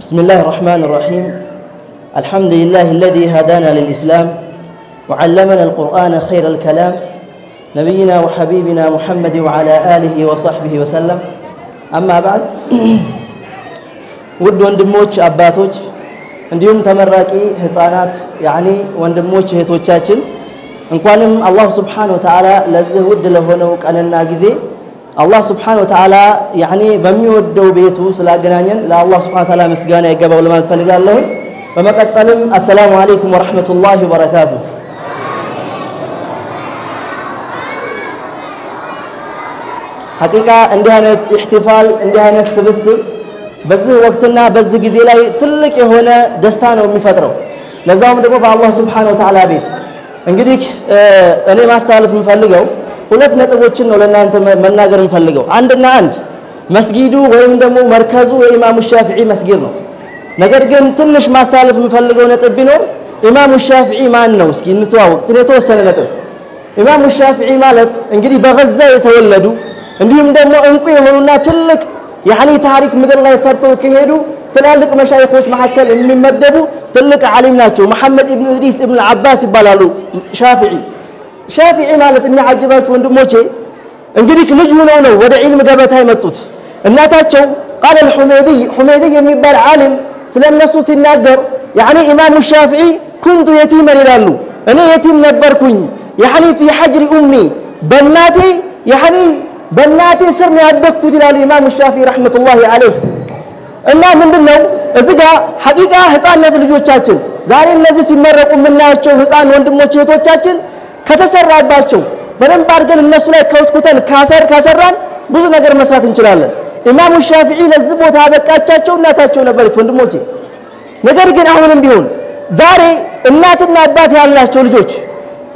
بسم الله الرحمن الرحيم الحمد لله الذي هدانا للإسلام وعلمنا القرآن خير الكلام نبينا وحبيبنا محمد وعلى آله وصحبه وسلم أما بعد ود ወንድሞች አባቶች እንዲሁም ተመራቂ ህፃናት يعني ወንድሞች እህቶቻችን እንኳንም አላህ Subhanahu Wa Ta'ala ለዚህ ውድ ለሆነው ቀንና ጊዜ الله سبحانه وتعالى يعني በሚወደው ቤቱ ስላገናኘን ለአላህ Subhanahu Wa Ta'ala ምስጋና ይገባው ለማለት ፈልጋለሁ በመቀጠልም السلام عليكم ورحمة الله وبركاته حقيقة እንዲህ አይነት احتفال እንዲህ አይነት ስብስብ በዚህ ወቅትና በዚህ ጊዜ ላይ ትልቅ የሆነ ደስታ ነው የሚፈጥረው ለዛውም ደግሞ በአላህ Subhanahu Wa Ta'ala ቤት እንግዲህ እኔ ማስተላለፍ የምፈልገው ሁለት ነጥቦችን ነው ለእናንተ መናገር እንፈልገው አንድና አንድ መስጊዱ ወይም ደግሞ መርከዙ የኢማሙ ሻፊዒ መስጊድ ነው ነገር ግን ትንሽ ማስተላለፍ የምፈልገው ነጥብ ቢኖር ኢማሙ ሻፊዒ ማን ነው እስኪ እንተዋወቅ የተወሰነ ነጥብ ኢማሙ ሻፊዒ ማለት እንግዲህ በገዛ የተወለዱ እንዲሁም ደግሞ እንቁ የሆኑና ትልቅ يعني ታሪክ ምድር ላይ ሰርተው ከሄዱ ትላልቅ መሻይኾች መሐከል የሚመደቡ ትልቅ ዓሊም ናቸው መሐመድ ኢብኑ ኢድሪስ ኢብኑ አባስ ይባላሉ ሻፊዒ ማለት የሚያጅባችሁ ወንድሞቼ እንግዲህ ልጅ ሆነው ነው ወደ ዒልም ገበታ የመጡት እናታቸው قال الحميدي የሚባል ዓሊም ስለነሱ ሲናገር يعني امام الشافعي كنت يتيما ይላሉ እኔ የቲም ነበርኩኝ يعني في حجر امي በእናቴ يعني በእናቴ ስር ነው ያደግኩት ይላል ኢማሙ ሻፊዒ ረህመቱላሂ ዐለይሂ እና ምንድነው እዚህ ጋር ሐቂቃ ህፃናት ልጆቻችን ዛሬ እነዚህ ሲመረቁ ምናያቸው ህፃን ወንድሞች እህቶቻችን ከተሰራባቸው በደንብ አድርገን እነሱ ላይ ከውትኩተን ካሰራን ብዙ ነገር መስራት እንችላለን ኢማሙ ሻፊዒ ለዚህ ቦታ ያበቃቻቸው እናታቸው ነበረች ወንድሞቼ ነገር ግን አሁንም ቢሆን ዛሬ እናትና አባት ያላቸው ልጆች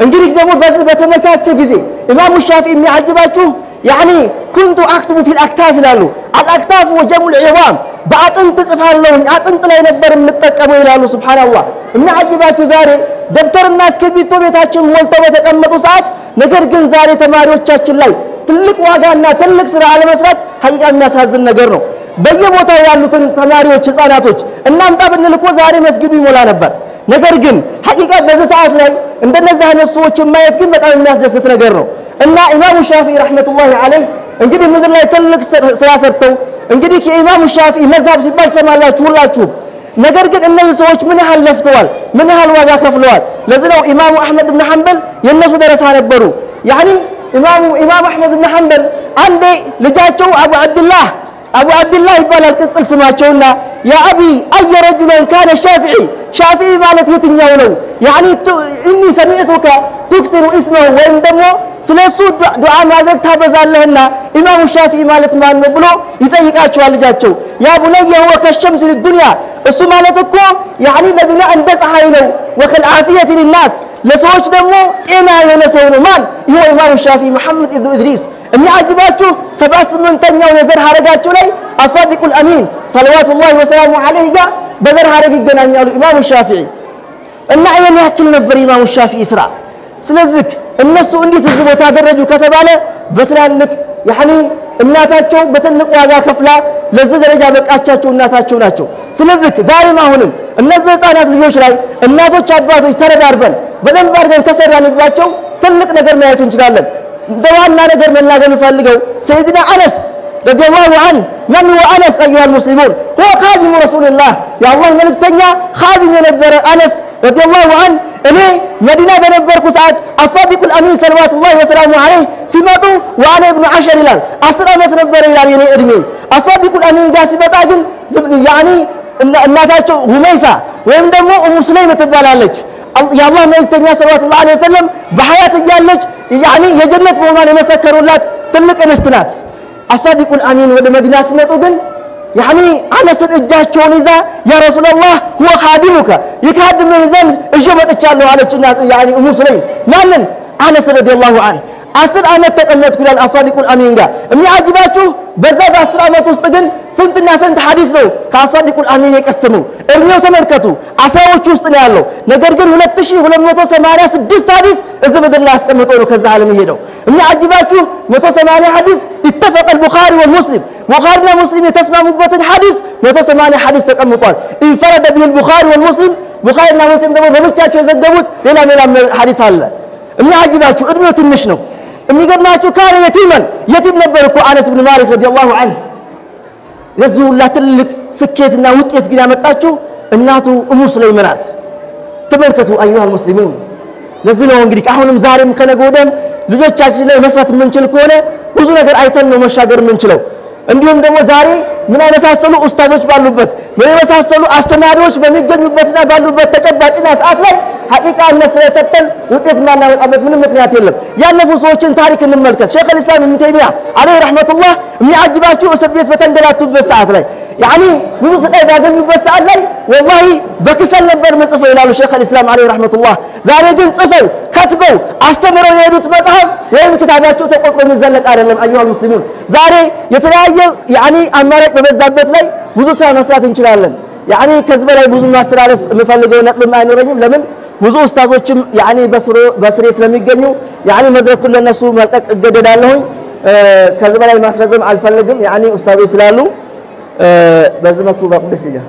እንግዲህ ደግሞ በዚህ በተመቻቸ ጊዜ ኢማሙ ሻፊዒ የሚያጅባችሁ يعني كنت اكتب في الاكتاف ይላሉ الاكتاف وجمع العظام باطن ጽፋለሁ አጥንት ላይ ነበር የምጠቀመው ይላሉ ሱብሃንአላህ የሚያጅባችሁ ዛሬ ደብተርና እስክሪብቶ ቤታችን ሞልተው በተቀመጡ ሰዓት ነገር ግን ዛሬ ተማሪዎቻችን ላይ ትልቅ ዋጋና ትልቅ ስራ አለመስራት ሐቂቃ የሚያሳዝን ነገር ነው በየቦታው ያሉትን ተማሪዎች ህፃናቶች እናምጣ ብንልኮ ዛሬ መስጊዱ ይሞላ ነበር ነገር ግን ሐቂቃ በዚህ ሰዓት ላይ እንደነዚህ አይነት ሰዎች ማየት ግን በጣም የሚያስደስት ነገር ነው እና ኢማሙ ሻፊዒ ረህመቱላሂ ዐለይሂ እንግዲህ ምድር ላይ ትልቅ ስራ ሰርተው እንግዲህ የኢማሙ ሻፊዒ መዝሐብ ሲባል ሰማላችሁ ሁላችሁ ነገር ግን እነዚህ ሰዎች ምን ያህል ለፍተዋል ምን ያህል ዋጋ ከፍለዋል ለዚህ ነው ኢማሙ አህመድ ኢብኑ ሐንበል የነሱ ደረሳ ነበሩ يعني ኢማሙ አህመድ ኢብኑ ሐንበል አንዴ ልጃቸው አቡ አብዱላህ ይባላል ቅጽል ስማቸውና يا ابي اي رجل كان شافعي ማለት የትኛው ነው يعني اني سمعتك تكثر اسمه ወይም ደግሞ ስለሱ ዱዓ ማድረግ ታበዛለህና ኢማሙ ሻፊዒ ማለት ማን ነው ብሎ ይጠይቃቸዋል ልጃቸው ያ ቡነየ هو كالشمس للدنيا እሱ ማለት እኮ يعني ለዱንያ እንደ ፀሐይ ነው وكالعافيه للناس ለሰዎች ደግሞ ጤና የሆነ ሰው ነው ማን ይሄ ኢማሙ ሻፊዒ መሐመድ ኢብኑ ኢድሪስ የሚያጅባችሁ 78ኛው የዘር ሐረጋቸው ላይ الصادق الامين صلوات الله وسلامه عليه በዘር ሐረግ ይገናኛሉ ኢማሙ ሻፊዒ እና ይሄን ያክል ነበር ኢማሙ ሻፊዒ ስራ ስለዚህ እነሱ እንዴት እዚህ ቦታ ደረጁ ከተባለ በትላልቅ يعني እናታቸው በትልቅ ዋጋ ከፍላ ለዚህ ደረጃ በቃቻቸው እናታቸው ናቸው ስለዚህ ዛሬም አሁንም እነዚህ ህፃናት ልጆች ላይ እናቶች አባቶች ተረባርበን በደንብ አድርገን ከሰራንባቸው ትልቅ ነገር ማየት እንችላለን እንደዋና ነገር መናገር ፈልገው ሰይድና አነስ رضي الله عنه من هو أنس أيها المسلمون هو خادم رسول الله يا الله ملكتنيا خادم ينبر أنس رضي الله عنه إني مدينة بنبرك سعد الصادق الأمين صلوات الله وسلامه عليه سمعته وأنا ابن 10 إلال أسرى متنبر إلال يعني إرمي الصادق الأمين جاسبة أجل يعني الناتاج هميسة ويم دمو أم سليمة تبالالج يا الله ملكتنيا صلوات الله عليه وسلم بحياة الجالج يعني يجنة بومان مسكروا لات تملك انستنات الصادق الامين ወደ መዲና ሲመጡ ግን يعني አነስ እጃቸውን ይዛ يا رسول الله هو خادمك ይካድም ዘንድ እጆ መጥቻለሁ አለችና يعني ኡሙ ሱለይም ማንን አነስ رضي الله عنه 10 አመት ተቀመጥኩ ይላል الصادق الامين ጋር የሚያጅባችሁ በዛ በ10 አመት ውስጥ ግን ስንትና ስንት ሐዲስ ነው ከአሳዲቁል አሚን የቀሰመው እርሚው ተመልከቱ አሳዎች ውስጥ ነው ያለው ነገር ግን 2286 ሐዲስ እዚህ ምድር ላይ አስቀምጦ ነው ከዛ ዓለም ሄደው የሚያጅባችሁ 180 ሐዲስ اتفق البخاري والمسلم بخارينا مسلم የተስማሙበትን ሐዲስ 180 ሐዲስ ተቀምጧል انفرد به البخاري والمسلم بخارينا مسلم ደግሞ በብቻቸው የዘገቡት ሌላ ሐዲስ አለ የሚያጅባችሁ እድሜው ትንሽ ነው የሚገርማችሁ ካለ የቲም ነበር እኮ አነስ ኢብኑ ማሊክ ረዲየላሁ ዐንሁ ለዚህ ሁላ ትልቅ ስኬትና ውጤት ግን ያመጣችው እናቱ ኡሙ ሱለይም ናት ተመልከቱ አዩሃ ሙስሊሙን ለዚህ ነው እንግዲህ አሁንም ዛሬም ከነገ ወዲያም ልጆቻችን ላይ መስራት የምንችል ከሆነ ብዙ ነገር አይተን ነው መሻገር የምንችለው እንዲሁም ደግሞ ዛሬ ምን አይነሳሰሉ ኡስታዞች ባሉበት ምን አይነሳሰሉ አስተማሪዎች በሚገኙበትና ባሉበት ተጨባጭና ሰዓት ላይ ሐቂቃ እነሱ የሰጠን ውጤት ማናወጣበት ምንም ምክንያት የለም ያለፉ ሰዎችን ታሪክ እንመልከት ሼክ الاسلام ابن تيميه عليه رحمه الله የሚያጅባችሁ እስር ቤት በተንገላቱበት ሰዓት ላይ يعني ብዙ ስቃይ ባገኙበት ሰዓት ላይ والله በክሰል ነበር መጽፈው ይላሉ ሼክ الاسلام عليه رحمه الله ዛሬ ግን ጽፈው ከትበው አስተምረው የሄዱት መጽሐፍ ወይም ክታባቸው ተቆጥሮ የሚዘለቅ አይደለም አዩሃ ሙስሊሙን ዛሬ የተለያየ يعني አማራጭ በበዛበት ላይ ብዙ ስራ መስራት እንችላለን يعني ከዚህ በላይ ብዙ ማስተላለፍ የምፈልገው ነጥብ አይኖረኝም ለምን ብዙ ኡስታዞችም يعني በስሬ ስለሚገኙ يعني መድረኩን ለነሱ መልቀቅ እገደዳለሁ ከዚህ በላይ ማስረዘም አልፈልግም يعني ኡስታዞች ስላሉ በዚህ መልኩ በቅደስ ይላል